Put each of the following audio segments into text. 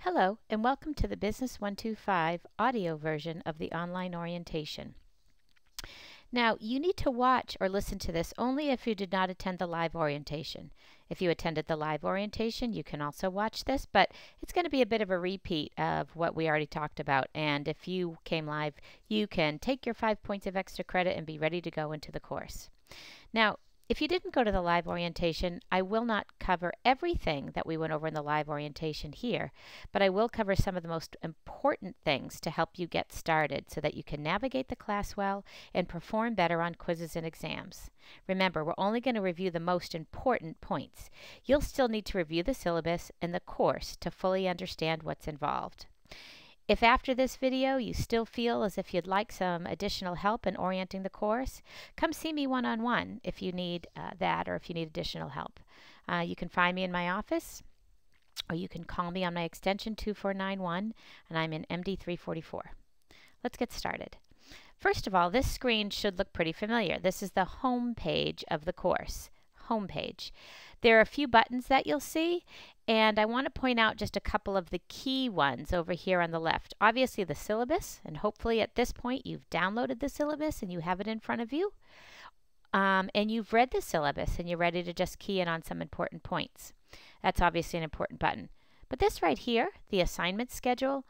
Hello, and welcome to the BUS125 audio version of the online orientation. Now, you need to watch or listen to this only if you did not attend the live orientation. If you attended the live orientation, you can also watch this, but it's going to be a bit of a repeat of what we already talked about. And if you came live, you can take your 5 points of extra credit and be ready to go into the course. Now, if you didn't go to the live orientation, I will not cover everything that we went over in the live orientation here, but I will cover some of the most important things to help you get started so that you can navigate the class well and perform better on quizzes and exams. Remember, we're only going to review the most important points. You'll still need to review the syllabus and the course to fully understand what's involved. If after this video you still feel as if you'd like some additional help in orienting the course, come see me one-on-one if you need that or if you need additional help. You can find me in my office, or you can call me on my extension 2491, and I'm in MD 344. Let's get started. First of all, this screen should look pretty familiar. This is the home page of the course. Home page. There are a few buttons that you'll see, and I want to point out just a couple of the key ones over here on the left. Obviously the syllabus, and hopefully at this point you've downloaded the syllabus and you have it in front of you. And you've read the syllabus and you're ready to just key in on some important points. That's obviously an important button. But this right here, the assignment schedule,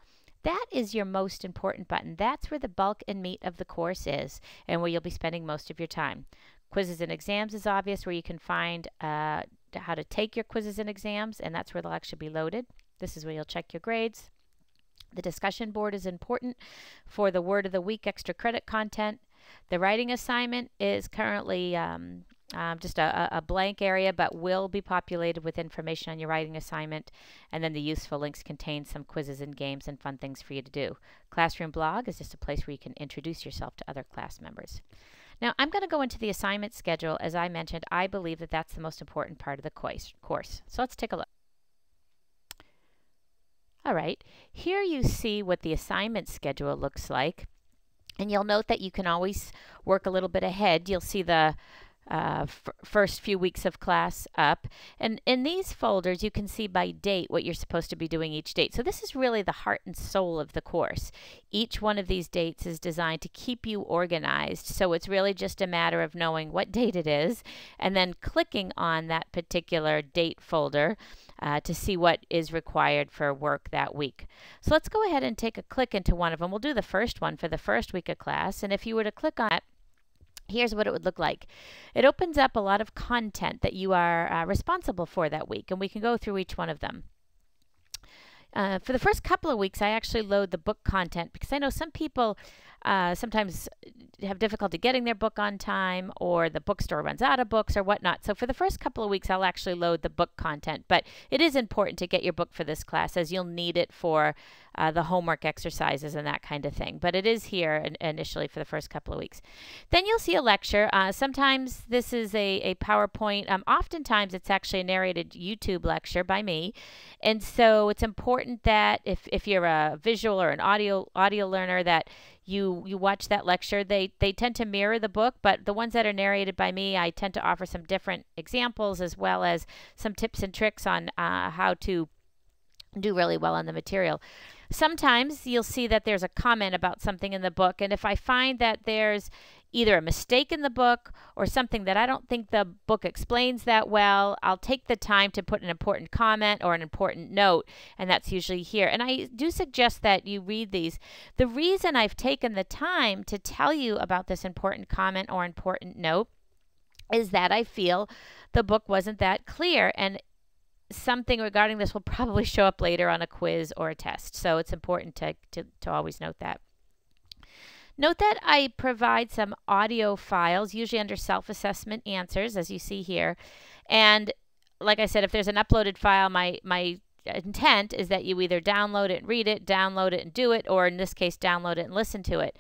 that is your most important button. That's where the bulk and meat of the course is and where you'll be spending most of your time. Quizzes and exams is obvious, where you can find how to take your quizzes and exams, and that's where they'll actually be loaded. This is where you'll check your grades. The discussion board is important for the word of the week extra credit content. The writing assignment is currently just a blank area, but will be populated with information on your writing assignment. And then the useful links contain some quizzes and games and fun things for you to do. Classroom blog is just a place where you can introduce yourself to other class members. Now, I'm going to go into the assignment schedule. As I mentioned, I believe that that's the most important part of the course. So let's take a look. All right, here you see what the assignment schedule looks like. And you'll note that you can always work a little bit ahead. You'll see the first few weeks of class up. And in these folders, you can see by date what you're supposed to be doing each date. So this is really the heart and soul of the course. Each one of these dates is designed to keep you organized. So it's really just a matter of knowing what date it is and then clicking on that particular date folder to see what is required for work that week. So let's go ahead and take a click into one of them. We'll do the first one for the first week of class. And if you were to click on it, here's what it would look like. It opens up a lot of content that you are responsible for that week, and we can go through each one of them. For the first couple of weeks, I actually load the book content because I know some people sometimes have difficulty getting their book on time, or the bookstore runs out of books or whatnot. So for the first couple of weeks, I'll actually load the book content. But it is important to get your book for this class, as you'll need it for the homework exercises and that kind of thing. But it is here initially for the first couple of weeks. Then you'll see a lecture. Sometimes this is a PowerPoint. Oftentimes it's actually a narrated YouTube lecture by me. And so it's important that if you're a visual or an audio learner, that you watch that lecture. They tend to mirror the book, but the ones that are narrated by me, I tend to offer some different examples as well as some tips and tricks on how to do really well on the material. Sometimes you'll see that there's a comment about something in the book, and if I find that there's either a mistake in the book or something that I don't think the book explains that well, I'll take the time to put an important comment or an important note, and that's usually here. And I do suggest that you read these. The reason I've taken the time to tell you about this important comment or important note is that I feel the book wasn't that clear, and something regarding this will probably show up later on a quiz or a test. So it's important to always note that. Note that I provide some audio files, usually under self-assessment answers, as you see here. And like I said, if there's an uploaded file, my intent is that you either download it and read it, download it and do it, or in this case, download it and listen to it.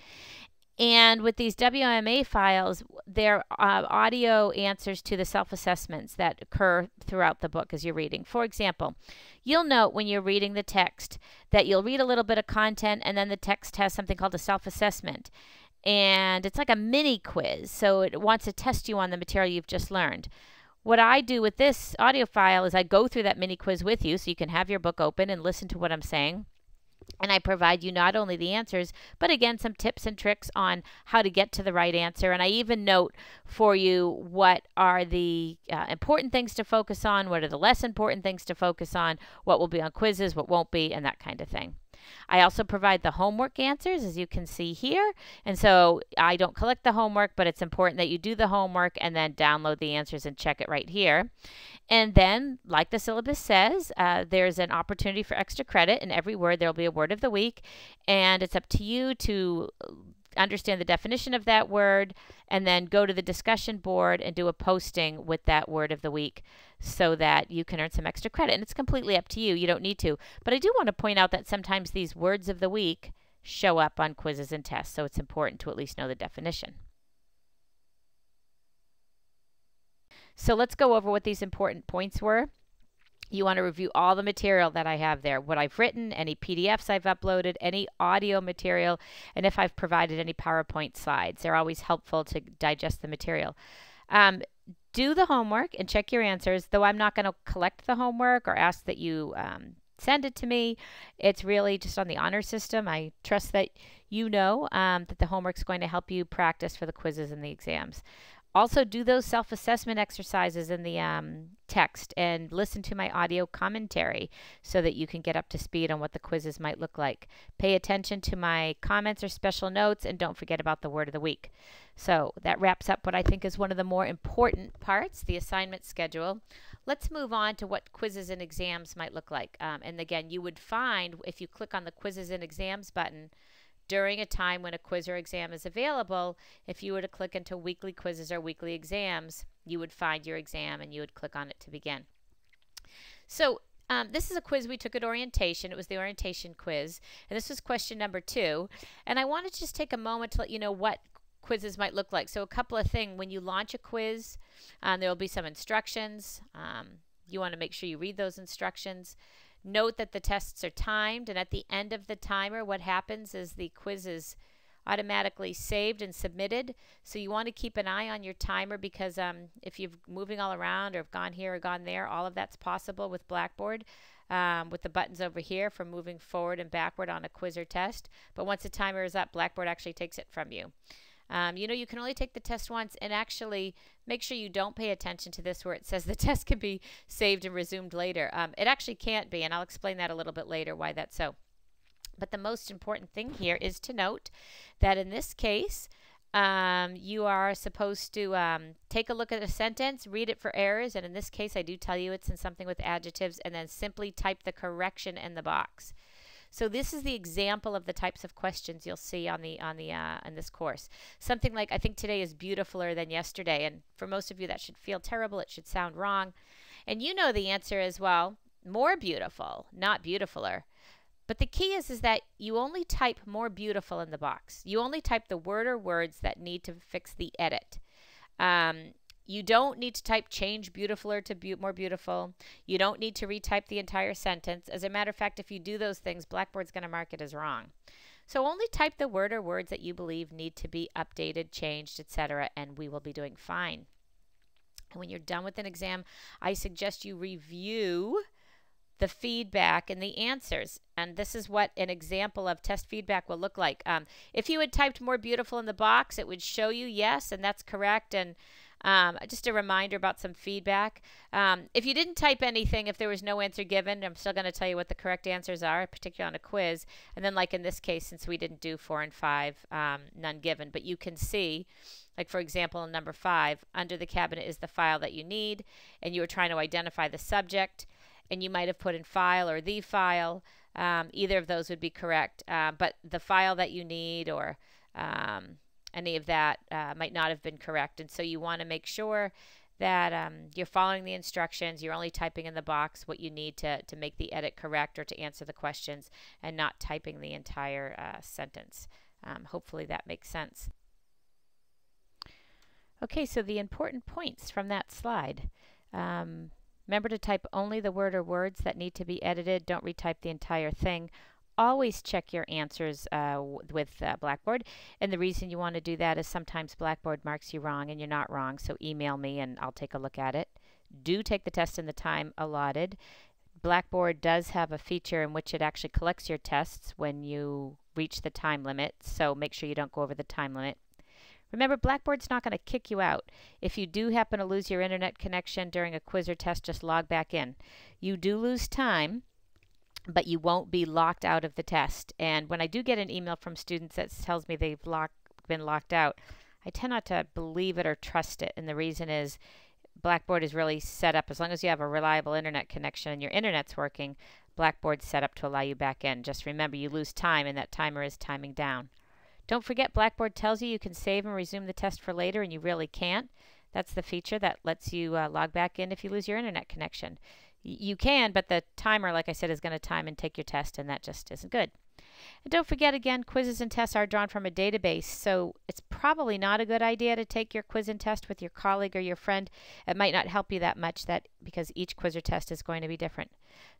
And with these WMA files, they're audio answers to the self-assessments that occur throughout the book as you're reading. For example, you'll note when you're reading the text that you'll read a little bit of content, and then the text has something called a self-assessment. And it's like a mini quiz, so it wants to test you on the material you've just learned. What I do with this audio file is I go through that mini quiz with you so you can have your book open and listen to what I'm saying. And I provide you not only the answers, but again, some tips and tricks on how to get to the right answer. And I even note for you what are the important things to focus on, what are the less important things to focus on, what will be on quizzes, what won't be, and that kind of thing. I also provide the homework answers, as you can see here. And so I don't collect the homework, but it's important that you do the homework and then download the answers and check it right here. And then, like the syllabus says, there's an opportunity for extra credit. In every word, there will be a word of the week. And it's up to you to understand the definition of that word and then go to the discussion board and do a posting with that word of the week so that you can earn some extra credit. And it's completely up to you. You don't need to. But I do want to point out that sometimes these words of the week show up on quizzes and tests. So it's important to at least know the definition. So let's go over what these important points were. You want to review all the material that I have there, what I've written, any PDFs I've uploaded, any audio material, and if I've provided any PowerPoint slides. They're always helpful to digest the material. Do the homework and check your answers, though I'm not going to collect the homework or ask that you send it to me. It's really just on the honor system. I trust that you know that the homework's going to help you practice for the quizzes and the exams. Also, do those self-assessment exercises in the text and listen to my audio commentary so that you can get up to speed on what the quizzes might look like. Pay attention to my comments or special notes, and don't forget about the word of the week. So that wraps up what I think is one of the more important parts, the assignment schedule. Let's move on to what quizzes and exams might look like. And again, you would find if you click on the quizzes and exams button, during a time when a quiz or exam is available, if you were to click into weekly quizzes or weekly exams, you would find your exam and you would click on it to begin. So this is a quiz we took at orientation. It was the orientation quiz, and this was question number 2. And I want to just take a moment to let you know what quizzes might look like. So a couple of things. When you launch a quiz, there will be some instructions. You want to make sure you read those instructions. Note that the tests are timed, and at the end of the timer, what happens is the quiz is automatically saved and submitted. So you want to keep an eye on your timer because if you're moving all around or have gone here or gone there, all of that's possible with Blackboard with the buttons over here for moving forward and backward on a quiz or test. But once the timer is up, Blackboard actually takes it from you. You know, you can only take the test once, and actually make sure you don't pay attention to this where it says the test can be saved and resumed later. It actually can't be, and I'll explain that a little bit later why that's so. But the most important thing here is to note that in this case, you are supposed to take a look at a sentence, read it for errors, and in this case, I do tell you it's in something with adjectives, and then simply type the correction in the box. So this is the example of the types of questions you'll see on in this course. Something like, I think today is beautifuler than yesterday, and for most of you that should feel terrible. It should sound wrong. And you know the answer is, well, more beautiful, not beautifuler. But the key is that you only type more beautiful in the box. You only type the word or words that need to fix the edit. You don't need to type change beautifuler to more beautiful. You don't need to retype the entire sentence. As a matter of fact, if you do those things, Blackboard's going to mark it as wrong. So only type the word or words that you believe need to be updated, changed, etc., and we will be doing fine. And when you're done with an exam, I suggest you review the feedback and the answers. And this is what an example of test feedback will look like. If you had typed more beautiful in the box, it would show you yes, and that's correct. And just a reminder about some feedback. If you didn't type anything, if there was no answer given, I'm still going to tell you what the correct answers are, particularly on a quiz. And then like in this case, since we didn't do 4 and 5, none given. But you can see, like for example, in number 5, under the cabinet is the file that you need, and you were trying to identify the subject, and you might have put in file or the file. Either of those would be correct. But the file that you need or any of that might not have been correct. And so you want to make sure that you're following the instructions. You're only typing in the box what you need to make the edit correct or to answer the questions, and not typing the entire sentence. Hopefully that makes sense. Okay, so the important points from that slide. Remember to type only the word or words that need to be edited. Don't retype the entire thing. Always check your answers with Blackboard. And the reason you want to do that is sometimes Blackboard marks you wrong and you're not wrong. So email me and I'll take a look at it. do take the test in the time allotted. Blackboard does have a feature in which it actually collects your tests when you reach the time limit, so make sure you don't go over the time limit. Remember, Blackboard's not going to kick you out. If you do happen to lose your internet connection during a quiz or test, just log back in. You do lose time, but you won't be locked out of the test. And when I do get an email from students that tells me they've been locked out, I tend not to believe it or trust it. And the reason is Blackboard is really set up, as long as you have a reliable internet connection and your internet's working, Blackboard's set up to allow you back in. Just remember, you lose time and that timer is timing down. Don't forget, Blackboard tells you can save and resume the test for later, and you really can't. That's the feature that lets you log back in if you lose your internet connection. You can, but the timer, like I said, is going to time and take your test, and that just isn't good. And don't forget, again, quizzes and tests are drawn from a database, so it's probably not a good idea to take your quiz and test with your colleague or your friend. It might not help you that much because each quiz or test is going to be different.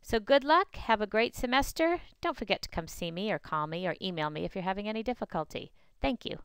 So good luck. Have a great semester. Don't forget to come see me or call me or email me if you're having any difficulty. Thank you.